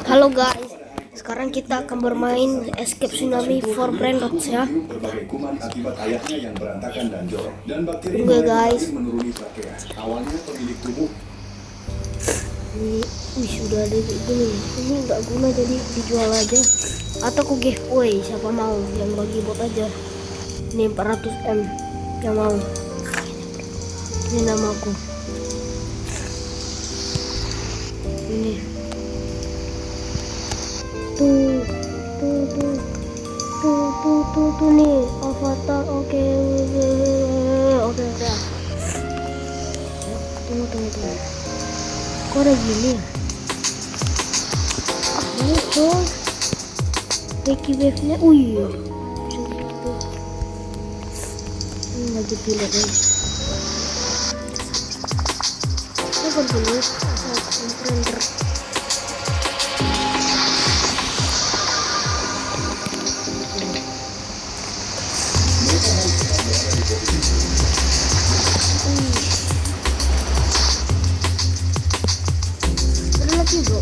Halo guys, sekarang kita akan bermain Escape Tsunami for Brainrots ya. Oke guys. Ini sudah ada ini nggak guna jadi dijual aja atau aku giveaway, siapa mau yang bagi bot aja. Ini 400M yang mau. Ini namaku. Ini tuh nih avatar. Oke. Tunggu. Kok ada gini ya? Ini tuh Ricky Wave nya. Iya ini lagi pilih guys. Ini kan dulu render. Ada lagi bro.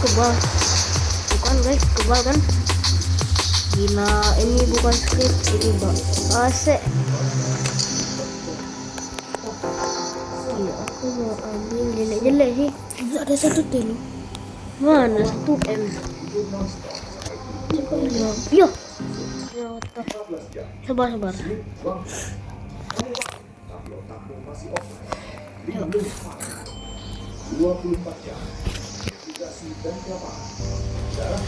Kebal bukan guys, kebal kan gila. Ini bukan script, ini AC. Iya, aku mau ambil jelek-jelek sih. Ada satu telu, mana 1M. Yo sabar 24 jam dan kelapa dalam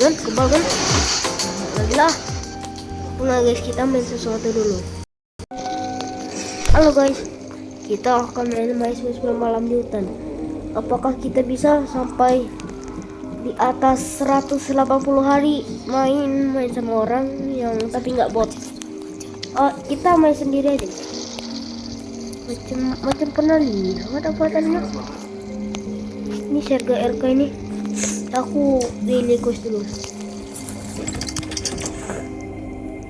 kan kebal kan lagi lah. Nah guys, kita main sesuatu dulu. Halo guys, kita akan main malam di hutan. Apakah kita bisa sampai di atas 180 hari main sama orang yang tapi nggak bot? Kita main sendiri aja. Macam pernah lihat apatannya. Ini Serga RK ini. Aku daily quest dulu.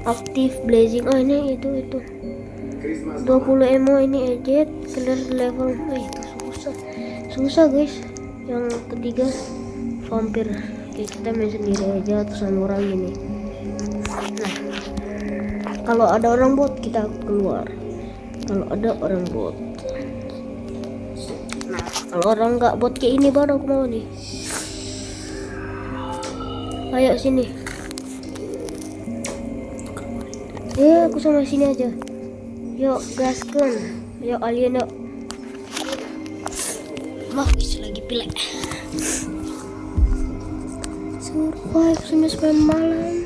Aktif blazing. Oh ini itu 20 emo ini ejet clear level. Itu susah guys. Yang ketiga vampir. Oke, kita main sendiri aja atau sama orang ini. Nah, kalau ada orang bot kita keluar. Kalau ada orang bot. Nah, kalau orang nggak bot kayak ini baru aku mau nih. Ayo sini. Aku sama sini aja. Yuk gaskan. Yuk alien yuk. Lagi pilek. Survive sampai malam.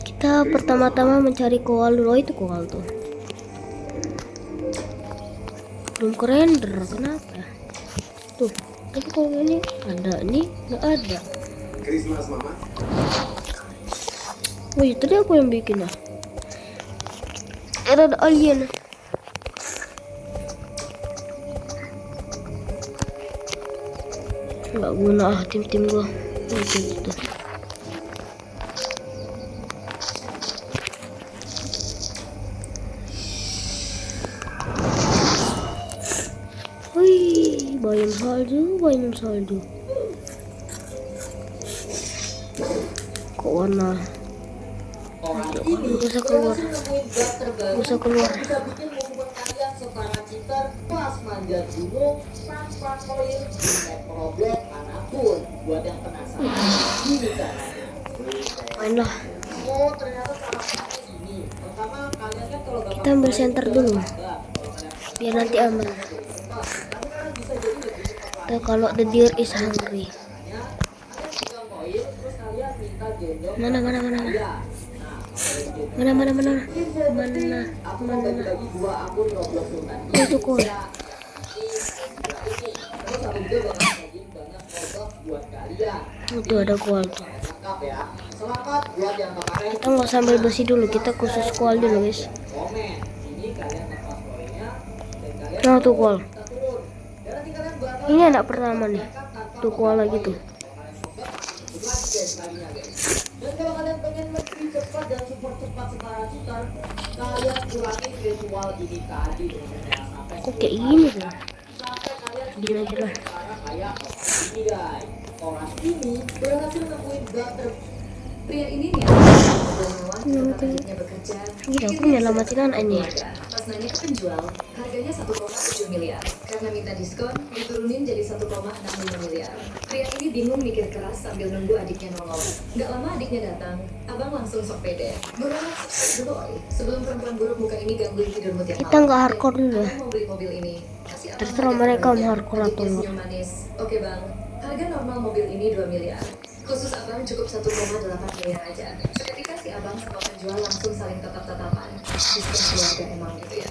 Kita pertama-tama mencari koal dulu. Itu koal tuh belum kerender, kenapa tuh? Tapi kalau ini ada, nih nggak ada. Oh itu tadi aku yang bikin lah. Ada alien. Nggak guna tim gua. Gitu. Bayam salju. Kok warna? Bisa keluar. transfer koin, problem manapun. Buat yang penasaran, ini caranya. Main lah. Oh, ternyata cara pakainya ini. Pertama, kalian kan kalau Kita ambil center dulu biar nanti aman. bisa jadi lebih cepat. Tuh, kalau the deer is hungry. Ada 3 koin, terus kalian minta gendong. Mana. Nah, Mana. aku mau bagi-bagi 2 akun Roblox Sultan. Itu kok. Terus aku juga bakal bagiin banyak Roblox buat kalian. Itu ada kual tuh. Lengkap ya. Selamat buat yang kemarin. Kita nggak sambil bersih dulu, kita khusus kual dulu guys. Komen. Ini kalian lepas koinnya dan kalian Nah tuh kual. kita turun. Dan nanti kalian bakal Ini anak pertama nih. Tuh kual lagi tuh. Dan kalau kalian pengen lebih cepat dan support cepat setara Sultan, kalian kurangin virtual ini tadi sampai Kok kayak gini tuh? kalian Gini aja lah. cara kayak ini guys. Orang ini berhasil nemuin butter. Pria ini nih adiknya bekerja. Gila, aku nyelamatin anaknya. Pas nanya ke penjual, harganya 1,7 miliar. Karena minta diskon, diturunin jadi 1,65 miliar. Pria ini bingung mikir keras sambil nunggu adiknya nongol. Gak lama adiknya datang, abang langsung sok pede. Buruan dulu, oi. Sebelum perempuan buruk muka ini gangguin tidurmu tiap malam. Kita nggak hardcore dulu ya. Abang mau beli mobil ini. Kasih abang Terserah harga mereka terbaik. mau hardcore atau Adiknya enggak. senyum manis. Oke bang, harga normal mobil ini 2 miliar. Khusus abang cukup 1,8 miliar aja. Seketika si abang sama penjual langsung saling tatap-tatapan. Sistem keluarga emang gitu ya.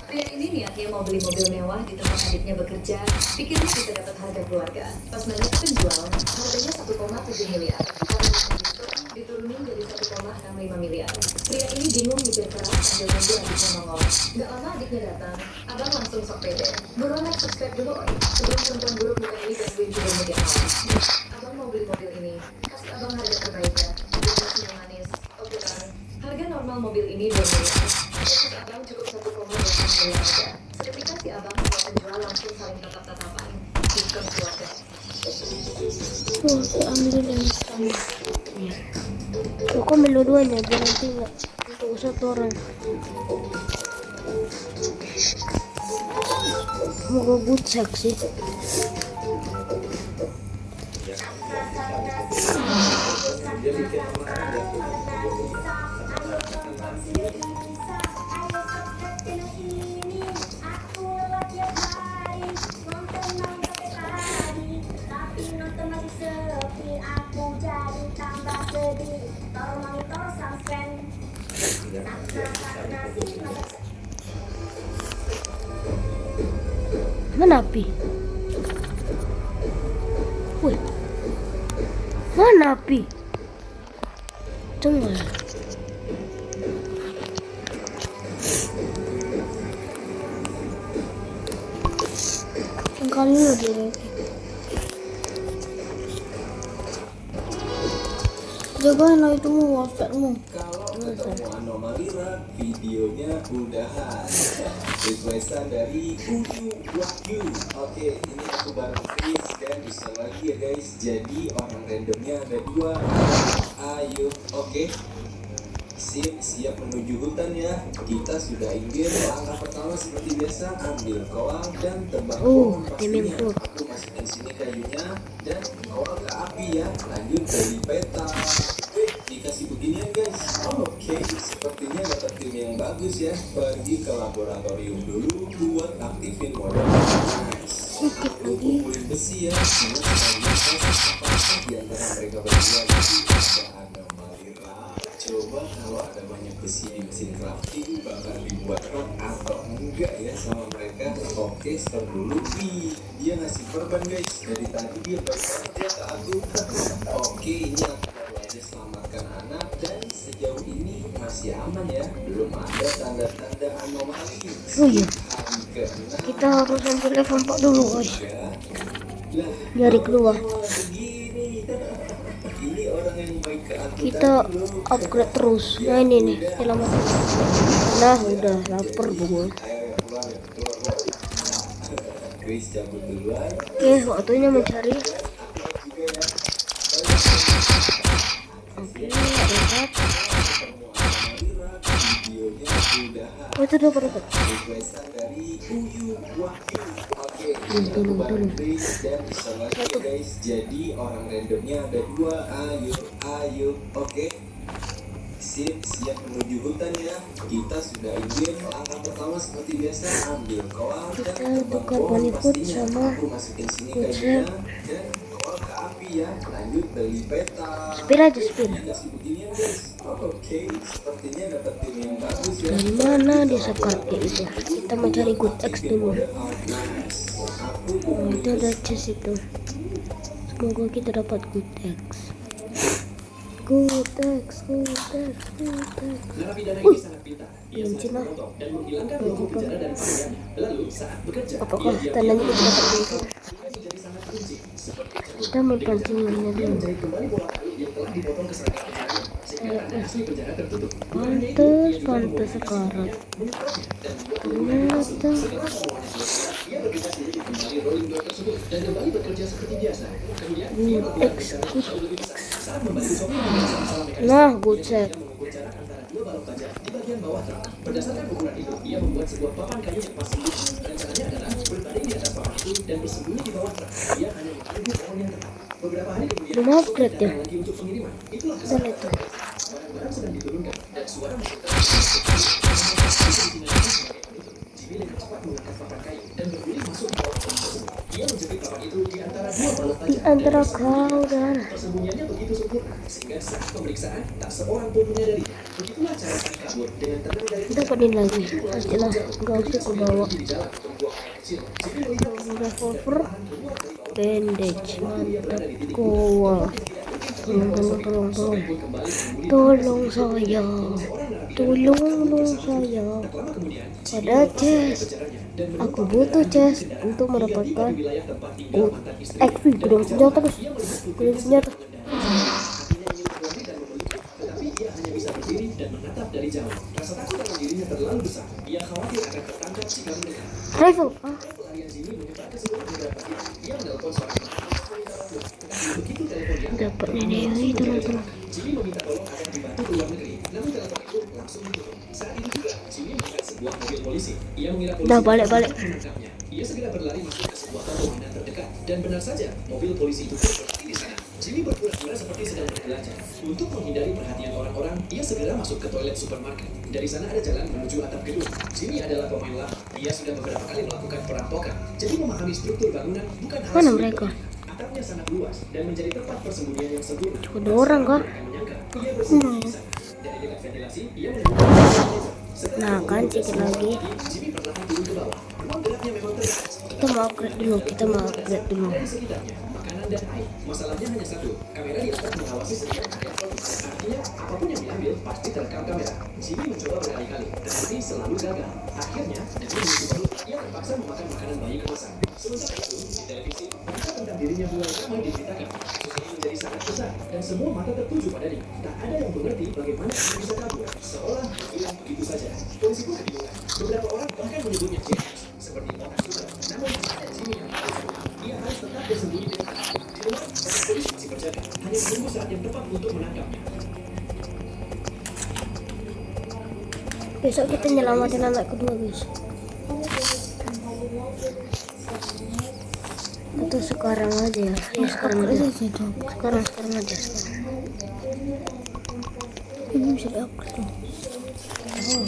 Pria ini niatnya mau beli mobil mewah di tempat adiknya bekerja. Pikirnya bisa dapat harga keluarga. Pas nanya ke penjual, harganya 1,7 miliar. Karena diskon, diturunin jadi 1,65 miliar. Pria ini bingung mikir keras sambil nunggu adiknya nongol. Gak lama adiknya datang, abang langsung sok pede. Buruan like subscribe dulu, oi. Sebelum perempuan buruk muka ini gangguin tidurmu tiap malam. Abang mau beli mobil ini, kasih abang harga terbaiknya. Adiknya senyum manis. Oke bang, harga normal mobil ini 2 miliar. Khusus abang cukup 1,8 miliar aja. Seketika si abang sama penjual langsung saling tatap-tatapan. Diskon keluarga. Tuh, aku ambil yang sama. Nih. Tuh, aku ambil dua-duanya biar nanti nggak untuk satu orang. Semoga bucek sih. Mana api? Wih, mana api? Tengah. Kali deh. Jagain lah itu wallpapermu. Kalau ketemu anomali rak, videonya udahan. Requestan dari Uyu Wahyu. Oke, ini aku baru Chris dan bisa lagi ya guys. Jadi orang randomnya ada 2. Ayo, oke. Siap menuju hutan ya. Kita sudah inggir. Langkah pertama seperti biasa, ambil kolam dan tebang pohon pastinya. Aku masukin sini kayunya dan bawa ke api ya. Lanjut beli peta. Dikasih beginian guys. Oke, sepertinya dapat tim yang bagus ya. Pergi ke laboratorium dulu buat aktifin modal. Nice. Aku kumpulin besi ya. Cuma sekalian di antara mereka berdua jadi ada anomali rak. Coba kalau ada banyak besi di mesin crafting bakal dibuat rock atau enggak ya sama mereka. Oke, stop dulu. Dia ngasih perban guys. Dari tadi dia baik banget ya ke aku. Oke, ini aku baru aja selamatkan anak dan sejauh ini masih aman ya. Belum ada tanda-tanda anomali. Oh iya. Hari ke-6 Kita harus ambil level 4 dulu, guys. lah, Nyari keluar. begini. Ini orang yang baik ke aku Kita tadi, bro. upgrade terus. Nah ini nih, selamat. Nah udah lapar bunga. Ayo keluar. Chris cabut duluan. Oke, waktunya mencari. Oke, dapat. Videonya udah Oh itu dapat. requestan dari Uyu Wahyu. Oke, aku baru freeze dan bisa lagi ya guys. Jadi orang randomnya ada 2. Ayo, oke. Siap menuju hutan ya. Kita sudah ingin langkah pertama seperti biasa, ambil koal dan Kita buka bom bonnie food pastinya. sama Aku masukin sini food kayunya dan koal ke api ya. Lanjut beli peta. Spin aja, spin. Ini nasi beginian guys. Oke, sepertinya dapat tim yang bagus ya. Dari mana dia sekartnya itu? Kita mau cari good X dulu. Oh, itu ada chest itu. Semoga kita dapat good X. Good X. Narapidana ini sangat pintar. Ia Yang sangat Cina. beruntung dan menghilangkan belenggu bicara dari pakaiannya. Lalu saat bekerja, Apakah ia tandanya kita dapat itu? menjadi sangat kunci. Seperti Kita memancingnya dulu. menjahit kembali bola kayu yang telah dipotong ke seragam penjara, sehingga tanda asli penjara tertutup. Pantes sekarang. Ternyata Setelah semuanya selesai, ia bergegas menuju kembali rolling door tersebut dan kembali bekerja seperti biasa. Kemudian ia melakukan bicara jauh lebih besar saat membantu Sophie mengerjakan salah mekanisme. nah good X. Ia mengukur jarak antara 2 balok baja di bagian bawah truk. Berdasarkan ukuran itu, ia membuat sebuah papan kayu yang pas sempit. Rencananya adalah berbaring di atas papan itu dan bersembunyi di bawah truk. Ia hanya menunggu pohon yang tepat. Beberapa hari kemudian, Belum upgrade ya. lagi untuk pengiriman. Itulah Dan kesalahan. itu. Barang-barang sedang diturunkan dan suara musik Jimmy dengan cepat mengangkat papan kayu dan berguling masuk ke bawah pohon tersebut. Ia menjepit papan itu di antara 2 balok Di baja. antara kau dan Persembunyiannya begitu sempurna sehingga saat pemeriksaan tak seorang pun menyadarinya. Begitulah cara sang kabur dengan tenang dari dapetin lagi. Pastilah nggak usah ke bawah. di jalan untuk buang air kecil. Jimmy melihat Revolver, bandage, mantap, koal. Tolong saya. Ada chest. Aku butuh chest untuk mendapatkan good X. Gudang senjata guys. Gudang senjata. Tetapi ia hanya bisa berdiri dan menatap dari jauh. Rasa takut dalam dirinya terlalu besar. Ia khawatir akan tertangkap jika mendekat. Rifle. Pelarian Jimmy menyebar ke seluruh negara bagian. Ia menelpon seorang teman. Begitu telepon diangkat, Dapat ini teman-teman. Jimmy meminta tolong agar dibantu ke luar negeri. Namun telepon itu langsung ditutup. Saat itu juga, Jimmy melihat sebuah mobil polisi. Ia mengira polisi Dah, balik. menangkapnya. Ia segera berlari masuk ke sebuah toko mainan terdekat. Dan benar saja, mobil polisi itu pun berhenti di sana. Jimmy berpura-pura seperti sedang berbelanja. Untuk menghindari perhatian orang-orang, ia segera masuk ke toilet supermarket. Dari sana ada jalan menuju atap gedung. Jimmy adalah pemain lama. Ia sudah beberapa kali melakukan perampokan. Jadi memahami struktur bangunan bukan hal Mana sulit mereka? baginya. Atapnya sangat luas dan menjadi tempat persembunyian yang sempurna. Ada orang kah? Bukan menyangka, ia bersembunyi di sana. Dari dekat ventilasi, ia menemukan Nah kan sedikit lagi. Jimmy perlahan turun ke bawah. Ruang gelapnya memang terbatas. Kita mau upgrade dulu. Dari sekitarnya, makanan dan air. Masalahnya hanya satu, kamera di atas mengawasi setiap area produksi. Artinya, apapun yang diambil pasti terekam kamera. Jimmy mencoba berkali-kali, tetapi selalu gagal. Akhirnya, demi menuju perut, ia terpaksa memakan makanan bayi kemasan. Sementara itu, di televisi, berita tentang dirinya mulai ramai diberitakan. Kasus ini menjadi sangat besar, dan semua mata tertuju padanya. Tak ada yang mengerti bagaimana dia bisa kabur. Seolah hilang begitu saja. Polisi pun kebingungan. Beberapa orang bahkan menyebutnya genius, seperti orang super. Namun, ada Jimmy yang harus kabur. Ia harus tetap bersembunyi di dekat. Di luar, banyak polisi masih berjaga, hanya menunggu saat yang tepat untuk menangkapnya. Besok kita nyelamatin anak kedua guys. Atau sekarang aja ya. Sekarang aja. Sekarang aja. Ini bisa di-upgrade tuh. Oh.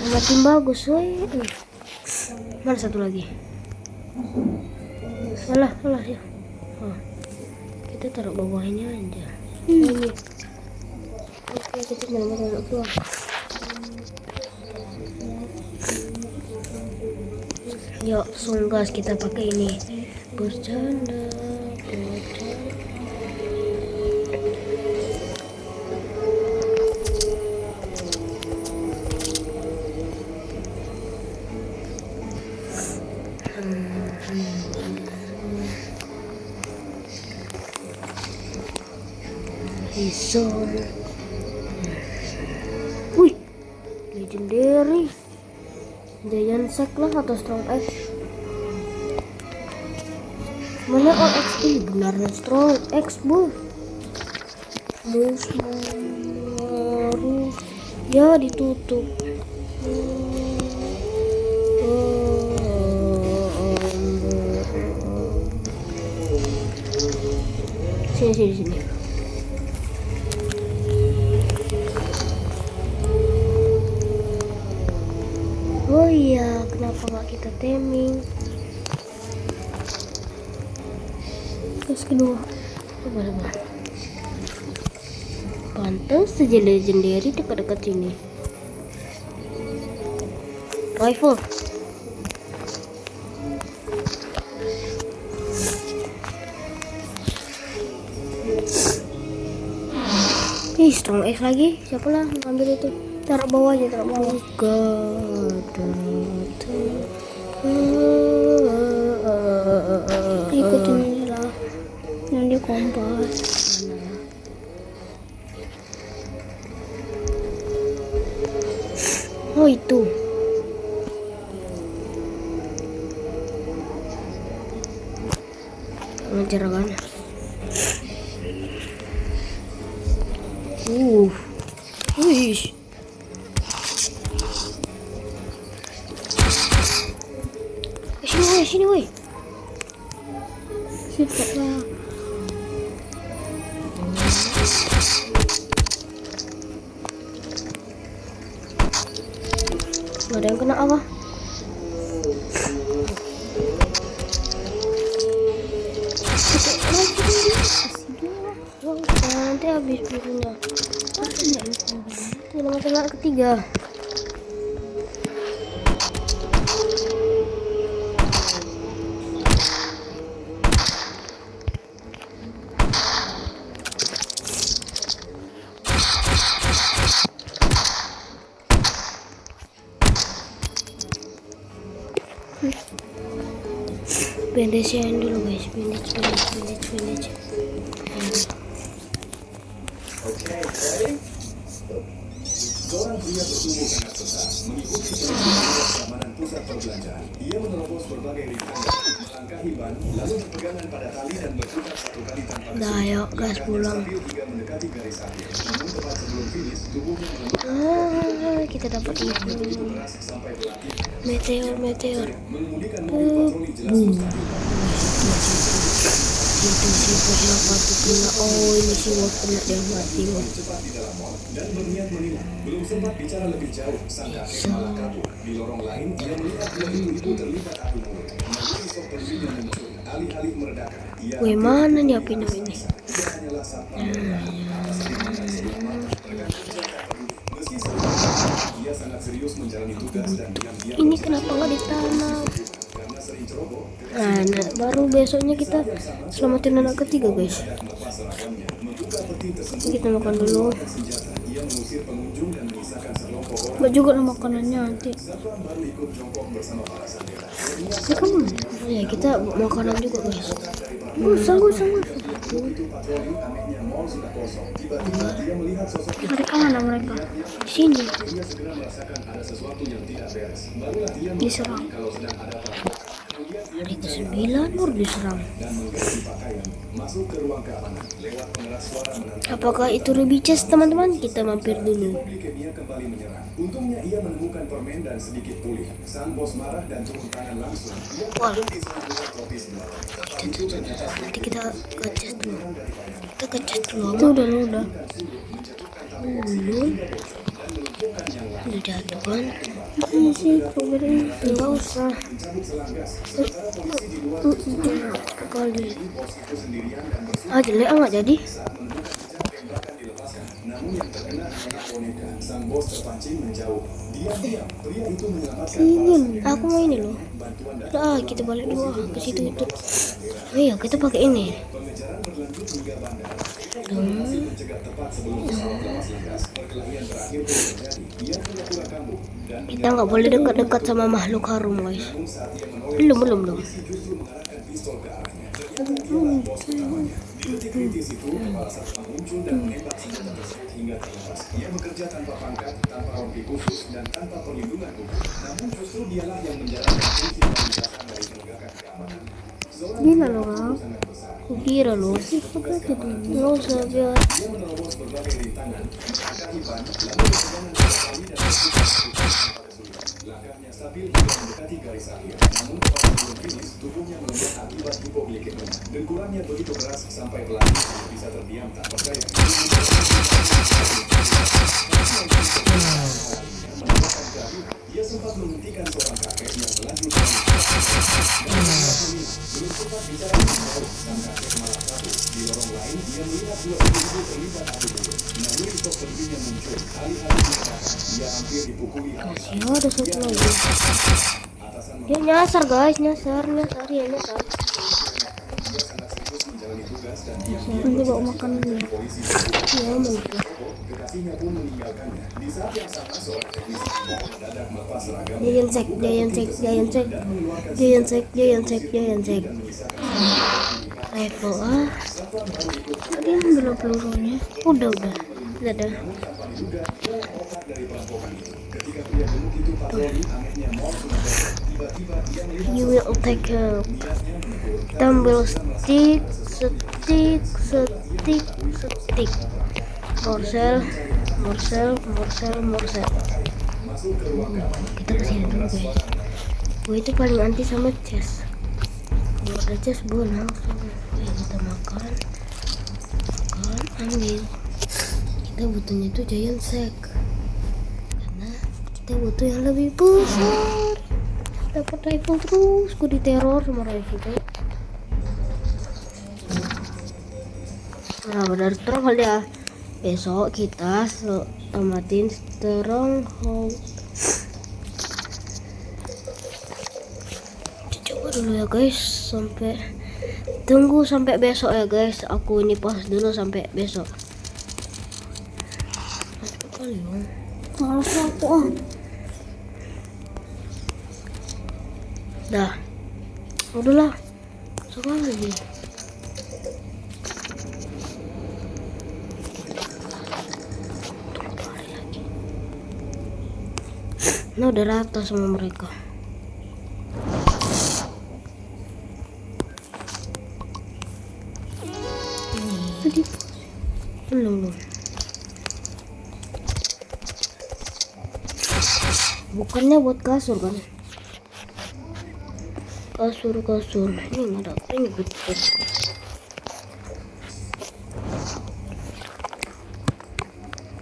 Makin bagus woi. Mana satu lagi? Alah ya. Oh. Kita taruh bawahnya aja. Ini. Oke, kita nyalakan anak tua. Yuk, langsung gas kita pakai ini. Bercanda. Bison. Wih, legendary. Giant Sack lah atau Strong X. Mana All X ini benarnya Strong X bu. Ya ditutup. Sini. Oh iya, kenapa nggak kita timing? Terus kedua, coba. Pantas saja legendary dekat-dekat sini. Rifle. Ih, strong X lagi. Siapa lah ngambil itu? Taruh bawah aja, taruh bawah. Ikutin ini lah. Nanti kompas. Oh itu. Ngejar kan? Wih. Sini woi. Cepat lah. Gak ada yang kena apa? Nanti habis birunya. Ini nomor ketiga. Bandagein dulu guys, bandage. Seorang pria bertubuh sangat besar mengikuti perjalanan keamanan pusat perbelanjaan. Ia menerobos berbagai rintangan, melangkahi ban, lalu berpegangan pada tali dan berputar satu kali tanpa Dah, yuk gas pulang. hingga mendekati garis akhir. Namun tepat sebelum finish, tubuhnya menemukan Kita dapat itu. beras sampai berlatih. Meteor. Mengemudikan mobil patroli jelas mustahil. Itu siapa tuh kena? Oh ini si Wolf kena dia mati. Cepat di dalam mall dan berniat menilang. Belum sempat bicara lebih jauh, sang kakek malah kabur. Di lorong lain, dia melihat dua ibu terlibat adu mulut. Melalui sok peluru muncul, alih-alih meredakan. Ia Wih, mana nih apinya ini? Ia hanyalah satpam atas rintangan sebelah mata. Meski sebelumnya, ia sangat serius menjalani tugas dan diam-diam Ini kenapa nggak ditanam? karena sering ceroboh. Nah, baru besoknya kita selamatin anak ketiga guys. Melepas seragamnya, membuka peti tersembunyi Kita makan dulu. senjata. Ia mengusir pengunjung dan mengisahkan sekelompok orang. Mbak juga makanannya nanti. Satpam baru ikut jongkok bersama para sandera. Ya kamu? Ya kita makanan juga guys. Gusang. Begitu patroli, anehnya mall sudah kosong. Tiba-tiba dia melihat sosok Mereka mana mereka? Di sini. dia segera merasakan ada sesuatu yang tidak beres. Barulah dia Diserang. kalau sedang ada perang. Kemudian dia Hari ke-9 baru diserang. dan mengganti pakaian, masuk ke ruang keamanan. Lewat pengeras suara menantang. Apakah itu Ruby Chest teman-teman? Kita mampir dulu. Leukemia kembali menyerang. Untungnya ia menemukan permen dan sedikit pulih. Sang bos marah dan turun tangan langsung. Ia Wah. pergi sebuah kopi sebelah. Itu ternyata Nanti kita ke chest dulu. Kita ke chest dulu. Itu udah. Udah jatuh kan? Ini sih strawberry. Enggak usah. Kali. Jelek nggak jadi. Namun yang terkena hanyalah boneka. Sang bos terpancing menjauh. Diam-diam, pria itu menyelamatkan Ini aku mau ini loh. bantuan dari Udah kita balik dulu ke situ itu. Oh iya kita pakai ini. pengejaran berlanjut hingga bandara. Berhasil mencegat tepat sebelum pesawat lepas landas. Perkelahian terakhir pun terjadi. Ia pura-pura kambuh dan Kita nggak boleh dekat-dekat sama makhluk harum guys. namun saat ia menoleh, Belum. polisi justru mengarahkan pistol ke arahnya. Ternyata dialah bos utamanya. Di detik kritis itu, kepala satpam muncul dan menembak senjata tersebut hingga terlepas. Ia bekerja tanpa pangkat, tanpa rompi lebih khusus dan tanpa perlindungan hukum. Namun justru dialah yang menjalankan fungsi penindakan dari penegakan keamanan. Seorang Gila pria lo, berusaha Kak. sangat besar. Kukira lo. Petugas keamanan Nggak usah biar. dia menerobos berbagai rintangan, melangkahi ban, lalu berjalan ke kali dan berputar satu kali pada sulit. Langkahnya stabil hingga mendekati garis akhir. Namun tepat sebelum finish, tubuhnya melemah akibat hipoglikemia. Dengkurannya begitu keras sampai pelatih tidak bisa terdiam tak percaya. Menambahkan keadilan, dia sempat menghentikan seorang kakek yang melanjutkan belum sempat bicara jauh, sang kakek malah kabur. Di lorong lain, dia melihat dua ibu terlibat adu mulut. Namun sosok pedihnya muncul. Alih-alih diserahkan, dia hampir dipukuli habis. Ya ada satu lagi. Atasan Dia nyasar guys, nyasar ya nyasar. dia sangat serius menjalani tugas dan diam-diam Nanti bawa makan dulu. polisi Ya mending. kekasihnya pun meninggalkannya. Di saat yang sama, seorang teknisi mendadak melepas seragam Giant check. dan mengeluarkan Level A. Tadi ambil pelurunya. Udah. Dadah. tanpa diduga dia otak dari perampokan itu. Ketika pria gemuk itu patroli, anehnya mall sudah berakhir. Tiba-tiba dia melihat You will take help. niatnya menegur. Kita ambil stick. Morsel. Masuk ke ruang kamar. Kita kesini dulu guys. Gue itu paling anti sama chest. Kalau ada chest gue langsung. Kita makan. Ambil. Kita butuhnya itu giant sack. Karena kita butuh yang lebih besar. Dapat rifle terus. Gue diteror sama rifle itu. Nah benar stronghold ya. Besok kita tamatin stronghold. Coba dulu ya guys, tunggu sampai besok ya guys. Aku ini pas dulu sampai besok. Cepet kali dong. Males aku. Dah. Udahlah. Sekarang lagi. Nah udah rata sama mereka. Tadi belum. Bukannya buat kasur kan? Kasur. Ini nggak ada. Ini betul.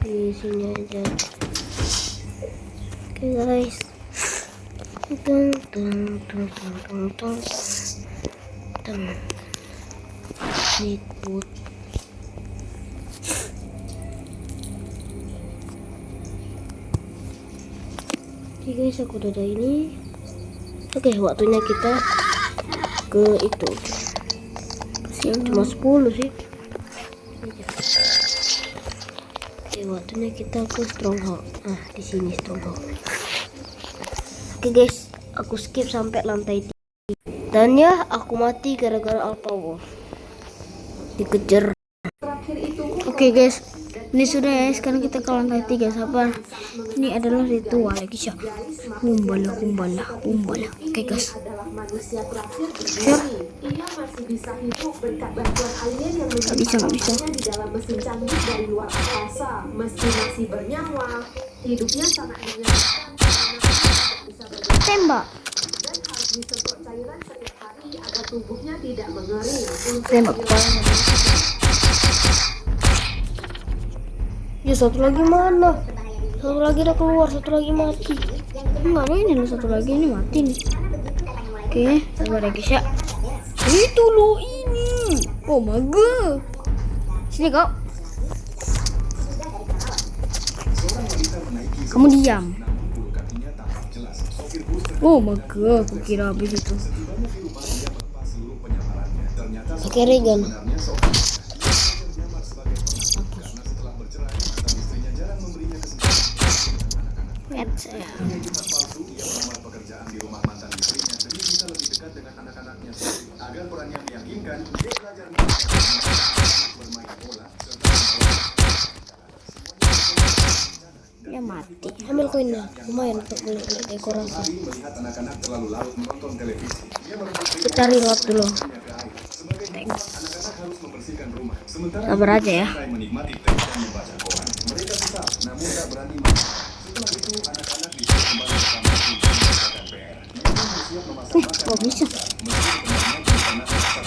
Di sini aja. Oke guys. Seafood. Oke guys, aku udah ada ini. Oke, waktunya kita ke itu. Cuma 10 sih. Oke, waktunya kita ke stronghold. Nah, di sini stronghold. Oke guys, aku skip sampai lantai 3. Dan ya, aku mati gara-gara Alpha Wolf. Dikejar. Oke guys, ini sudah ya. Sekarang kita ke lantai 3. Sabar. Ini adalah ritual lagi sih. Kumbala. Oke guys. Share. Ia masih bisa hidup berkat bantuan alien yang Nggak bisa. di dalam mesin canggih dari luar angkasa. Meski masih bernyawa, hidupnya sangat menyenangkan karena tidak bisa bergerak Tembak. dan harus disemprot cairan setiap hari agar tubuhnya tidak mengering. Untuk Tembak kepala. Ya satu lagi mana? Satu lagi udah keluar, satu lagi mati. Mana ini loh, satu lagi ini mati nih. Oke, sabar ya guys ya. Itu loh ini. Oh my god. Sini kau. Kamu diam. Oh my god, aku kira habis itu. Pakai Regan. Pekerjaan di rumah mantan istrinya demi bisa lebih dekat dengan anak-anaknya. Agar perannya meyakinkan, dia belajar bermain bola serta Ya mati. Ambil koinnya. Lumayan untuk beli dekorasi. Hari melihat anak-anak terlalu larut menonton televisi. Dia merebut Kita reload dulu. sebagai hiburan, anak-anak harus membersihkan rumah. Sementara Sabar aja ya. mulai menikmati teh dan membaca koran. Mereka susah, namun tak berani makan. Setelah itu, anak-anak disuruh kembali ke kamar untuk mengerjakan PR. Dia pun bersiap memasak makan. Kok bisa? Meski sebenarnya di sana masak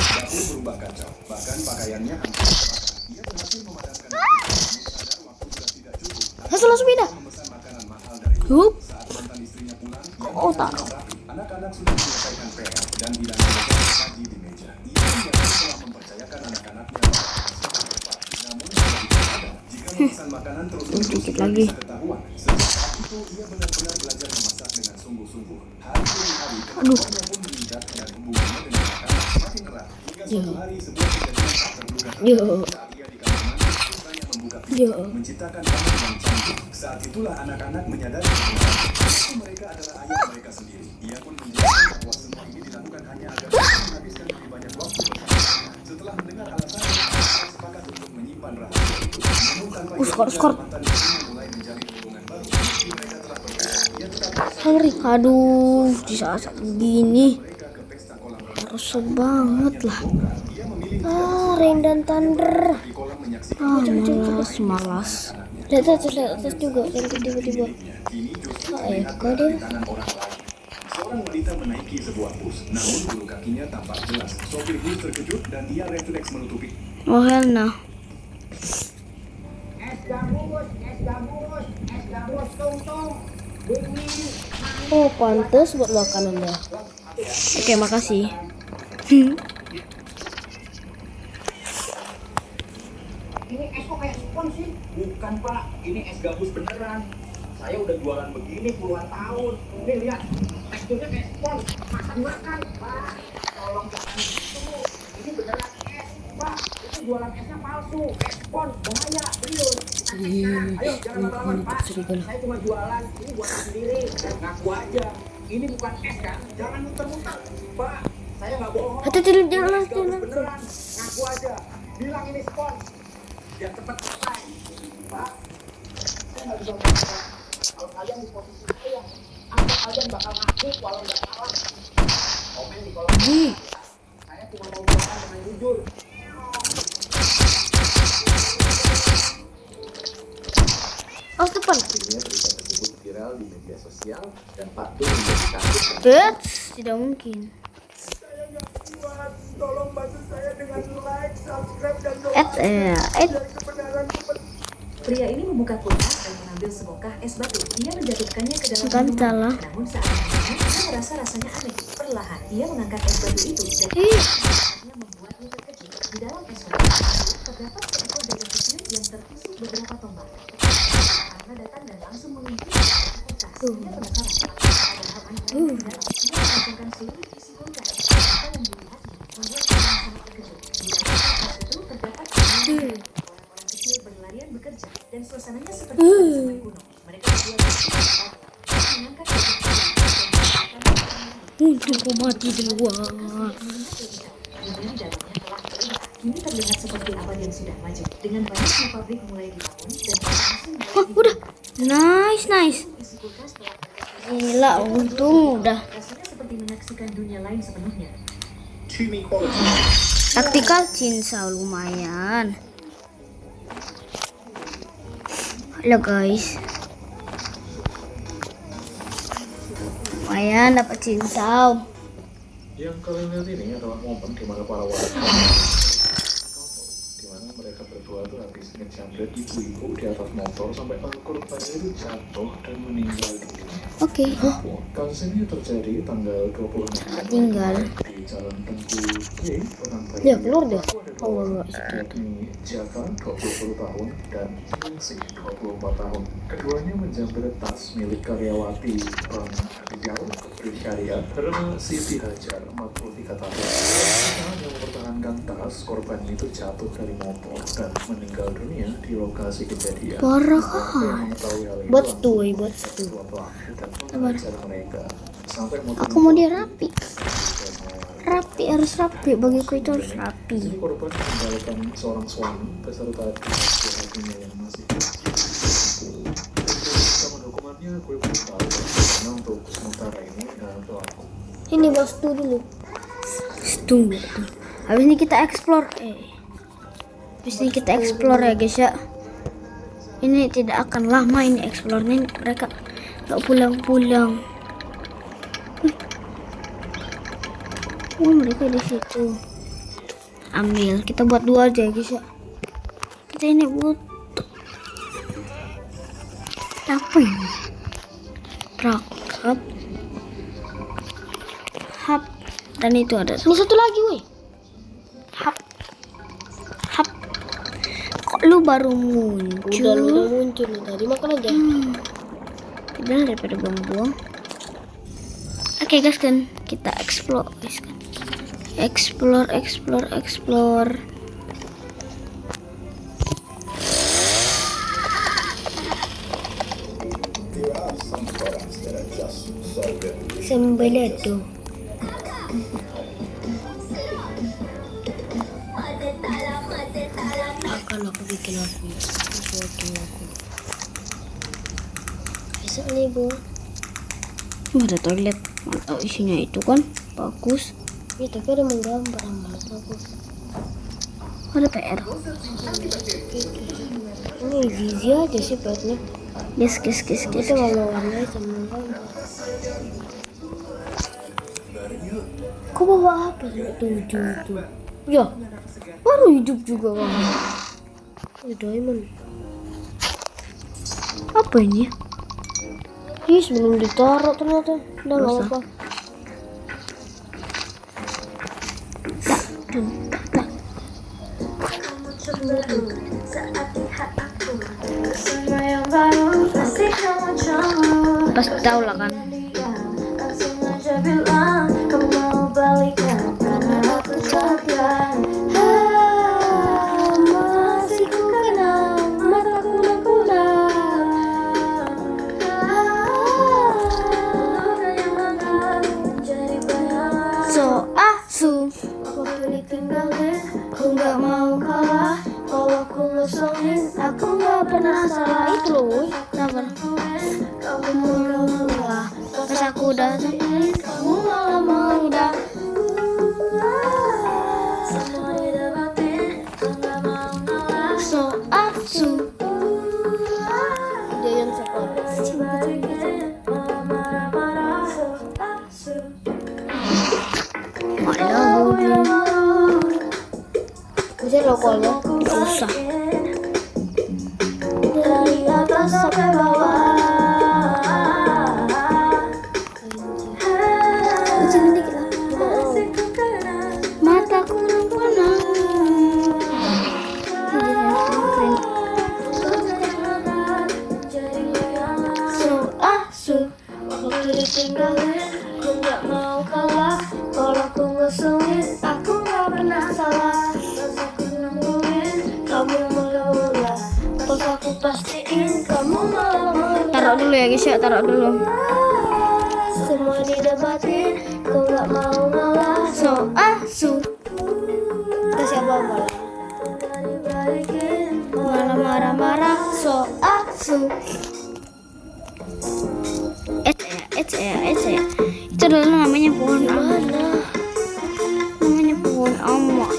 dapur berubah kacau. Bahkan pakaiannya hampir terbakar. Dia berhasil memadamkan api. Sadar waktu sudah tidak cukup. Hasil sepeda. Memesan makanan mahal dari Hup. saat mantan istrinya pulang, Kok dia otak? makan rapi. Anak-anak sudah menyelesaikan PR dan hidangan mereka tersaji di meja. Ia mengaku telah mempercayakan anak-anaknya pada proses cepat. Namun ia tidak sadar jika memesan makanan terus-menerus Dikit tidak lagi. bisa ketahuan. Sejak saat itu ia benar-benar belajar memasak dengan sungguh-sungguh. Hari demi hari kemampuannya pun meningkat dan hubungannya dengan makanan semakin erat. Hingga suatu hari sebuah kejadian tak terduga. Yo. Saat ia di kamar mandi, putranya membuka pintu, Yo. menciptakan kamar yang cantik. Saat itulah anak-anak menyadari kebenaran bahwa mereka adalah ayah mereka sendiri. Ia pun menjelaskan bahwa semua ini dilakukan hanya agar mereka menghabiskan lebih banyak waktu bersama. Setelah mendengar alasannya, mereka sepakat untuk menyimpan rahasia itu. Namun tanpa ia Skor. sadar, mantan istrinya mulai menjalin hubungan baru. Meski mereka telah berbeda, ia tetap berusaha Hungry. Aduh, di saat gini mereka ke pesta kolam renang. harus banget lah. Ia memilih Rain dan Thunder. di kolam menyaksikan Malas. Lihat atas juga yang tiba-tiba. kini justru Ah, terlihat kok dia? di tangan orang lain. Seorang wanita menaiki sebuah bus, namun bulu kakinya tampak jelas. Sopir bus terkejut dan dia refleks menutupi. Oh Helna. Oh pantas buat makanan ya. Oke makasih. Ini es kok kayak spons sih? Bukan pak, ini es gabus beneran. Saya udah jualan begini puluhan tahun. Nih lihat, teksturnya kayak spons. Makan-makan, pak. Tolong jangan gitu. Ini beneran es, pak. Itu jualan esnya palsu. Es spons, bahaya, serius. Ayo, jangan lama-lama, pak. Saya cuma jualan, ini buatan sendiri. Ngaku aja. Ini bukan es kan? Jangan muter-muter, pak. Saya nggak bohong. Hati-hati jangan Es gabus langsung. beneran. Ngaku aja. Bilang ini spons. Biar cepet selesai, Pak. Saya nggak bisa ngomong. Kalau kalian di posisi saya, apa kalian bakal ngaku walau nggak salah? Komen di kolom komentar. Saya cuma mau bilang dengan jujur. Awas depan. Akhirnya berita tersebut viral di media sosial dan patut menjadi kasus yang Tidak mungkin. Saya nggak kuat. Tolong bantu saya dengan like, subscribe, dan Ed. kebenaran. Pria ini membuka kulkas dan mengambil sebongkah es batu. Dia menjatuhkannya ke dalam Bukan minuman. salah. Namun saat minumnya, dia merasa rasanya aneh. Perlahan, dia mengangkat es batu itu dan Ih. rasanya membuatnya terkejut. Di dalam es batu itu terdapat seekor gajah kecil yang tertusuk beberapa tombak. Karena datang dan langsung mengunci kulkas. Dia penasaran. Padahal aneh di dalam, dia mengacungkan seluruh isi kulkas. Apa yang dilihatnya membuat dia sangat terkejut. Di dalam kulkas itu terdapat orang-orang kecil berlarian bekerja dan suasananya seperti pada zaman kuno. Mereka berdua mengangkat gajah kecil dan Tunggu mati di luar. Dunia dalamnya telah berubah. Kini terlihat seperti abad yang sudah maju. Dengan banyaknya pabrik mulai dibangun dan mesin mulai Udah. digunakan. Nice. Isi kulkas telah Gila, untung udah. rasanya seperti menyaksikan dunia lain sepenuhnya. Taktikal cincau lumayan. Halo guys. Lumayan dapat cincau. Yang kalian lihat ini adalah momen di mana para warga di mana mereka berdua tuh habis ngejambret ibu-ibu di atas motor sampai korbannya itu jatuh dan meninggal dunia. Oke. Kasus ini terjadi tanggal 26 Tinggal. di Jalan Tengku B, Penambahan. Ya keluar deh. Oh, Oh enggak. yakni Jaka 20 tahun dan Ningsih 24 tahun. Keduanya menjambret tas milik karyawati Bank Riau Bersyariah bernama Siti Hajar 43 tahun. Yang mempertahankan tas, korban itu jatuh dari motor dan meninggal dunia di lokasi kejadian. Parah. Warga yang mengetahui hal itu Buat langsung tuh, buat mencari tuh. dua pelaku dan mengejar mereka sampai motor Aku mau dia rapi. Rapi harus rapi. Bagiku itu harus rapi. Jadi korban meninggalkan seorang suami beserta kedua hatinya yang masih hidup. Tepatnya gue belum tahu karena untuk sementara ini pelaku. Ini bos tuh dulu. Tunggu. Habis ini kita explore. Ya guys ya. Ini tidak akan lama ini explore-nya, mereka nggak pulang-pulang. Oh, mereka di situ. Ambil, kita buat 2 aja guys ya. Kita ini butuh apa ini? Hub. Dan itu ada. Ini satu lagi, woi. Hub. Kok lu baru muncul? Udah muncul tadi, makan aja. Udah daripada buang-buang. Oke guys, kan kita explore guys kan. Explore. Sembeledo. Aku bikin lagu. Besok nih bu. Ada toilet. Mantap isinya itu kan bagus. Ya tapi ada menggambar malah bagus. Ada PR. Ini easy aja sih petnya. Yes. Kita warna sama gambar. Kok bawa apa sih itu? Ya, baru hidup juga bang. Diamond. Apa ini? Ih, sebelum ditaruh ternyata. Udah nggak apa-apa. Pasti tahu lah kan. Aku nggak mau kalah, kalau aku ngosongin, aku nggak pernah salah. Itu loh, sabar. Kamu mau kalah, pas aku datengin, kamu malah mau dah. Semua didapatin, aku nggak mau kalah. So asu. Dia yang sekolah. Bisa lokalnya, nggak usah. Dari atas sampai bawah. Kecilin dikit lah. Mataku nampak. Waktu ditinggalin, aku nggak mau kalah. Kalau aku ngosongin, aku nggak pernah salah. Kamu mula-mula, pas aku pastiin kamu malah. Taruh dulu ya guys ya, taruh dulu. Semua didapatin, kau nggak mau ngalah. So asu. Kasih apa-apa lah. Malah marah-marah. So asu. Itu dulu namanya pohon mana? Namanya pohon amak.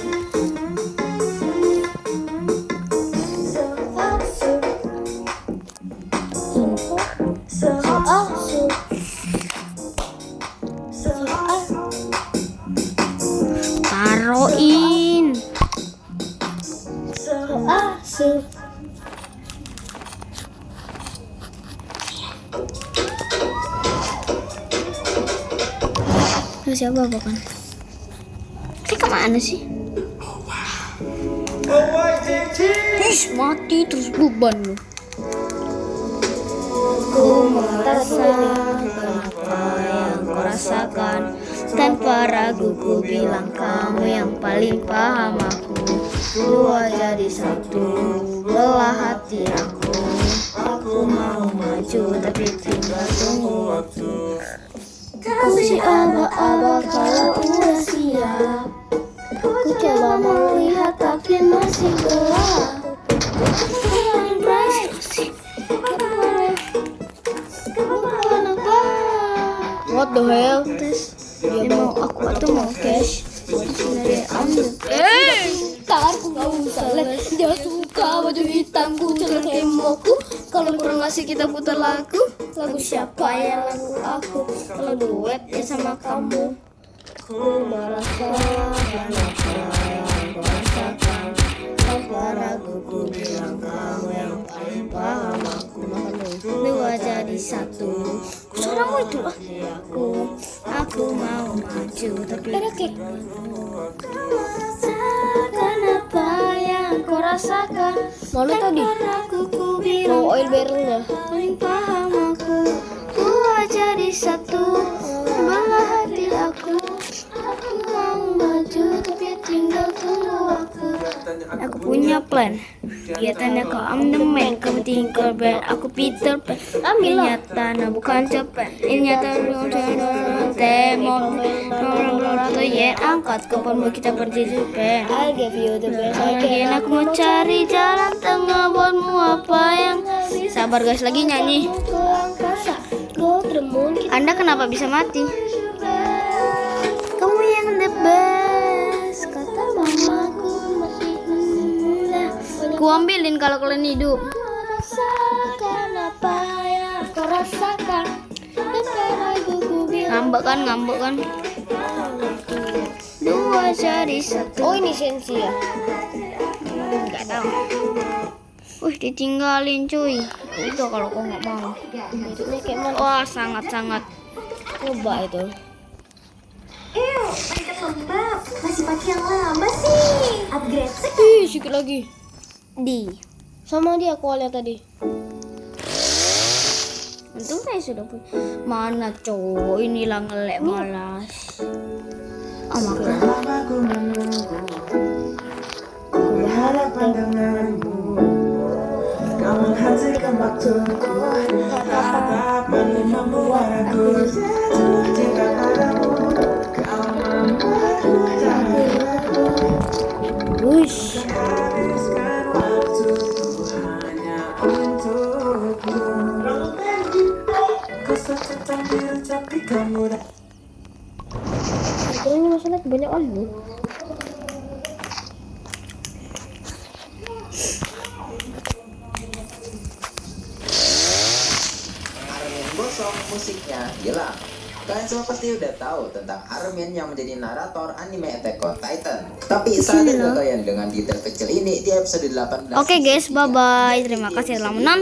Taruhin. Siapa kan? Kemana sih? Ih, mati terus beban lu. Ku merasakan apa yang kau rasakan. Tanpa ragu ku bilang kamu yang paling paham aku. Dua jadi satu, belah hati aku. Aku mau maju tapi tinggal tunggu waktu. Kasih aba-aba kalau udah siap. Ku coba melihat tapi masih gelap. What the hell? Dia mau aku atau mau cash? Ntar aku gak usah les. Dia suka baju hitamku, celana emoku. Kalau kurang ngasih kita putar lagu. Lagu siapa ya lagu aku? Kalau duet ya sama kamu. Ku merasakan apa yang kau rasakan. Tanpa ragu ku bilang kamu yang paling paham aku. Dua jadi satu. Suaramu itu lah. Aku mau maju tapi rasakan apa yang kau rasakan. Mana tadi? Mau oil barrelnya. Paling paham aku. Dua jadi satu. Belah hati aku. Aku mau maju tapi tinggal tunggu aku. Aku punya plan. Dia tanya kau I'm the man. Kamu tinggal band. Aku Peter Pan. Ini nyata nah bukan cepat. Ini nyata temon. Atau ya angkat kapan mau kita pergi Japan. I give you the best I can. Aku mau cari jalan tengah buatmu apa yang. Sabar guys, lagi nyanyi. Anda kenapa bisa mati? Kamu yang the best, kata mamaku masih muda. Ku ambilin kalau kalian hidup. Rasakan apa yang kau rasakan. Ngambek kan? Dua jadi satu. Oh ini sensi ya? Nggak tahu. Wih ditinggalin cuy. Itu kalau kau nggak mau. Wah sangat coba itu. Mantap lembab. Masih pakai yang lama sih. Upgrade sekali. Ih sikit lagi. Sama dia kualnya tadi. Untung saya sudah punya. Mana cowok ini lah ngelek malas. Makan. Aku berharap pandanganmu. Kau menghasilkan waktuku. Harap membuat aku jatuh cinta padamu. Kau membuatku tak ragu. Habiskan waktuku hanya untukmu. Kau secercah biru tapi kamu dah. Ini masalah banyak lagu. Gosong musiknya hilang. Kalian semua pasti udah tahu tentang Armin yang menjadi narator anime Attack on Titan. Tapi sadar kalian dengan detail kecil ini di episode 18. Oke guys, bye bye. Terima kasih telah menonton.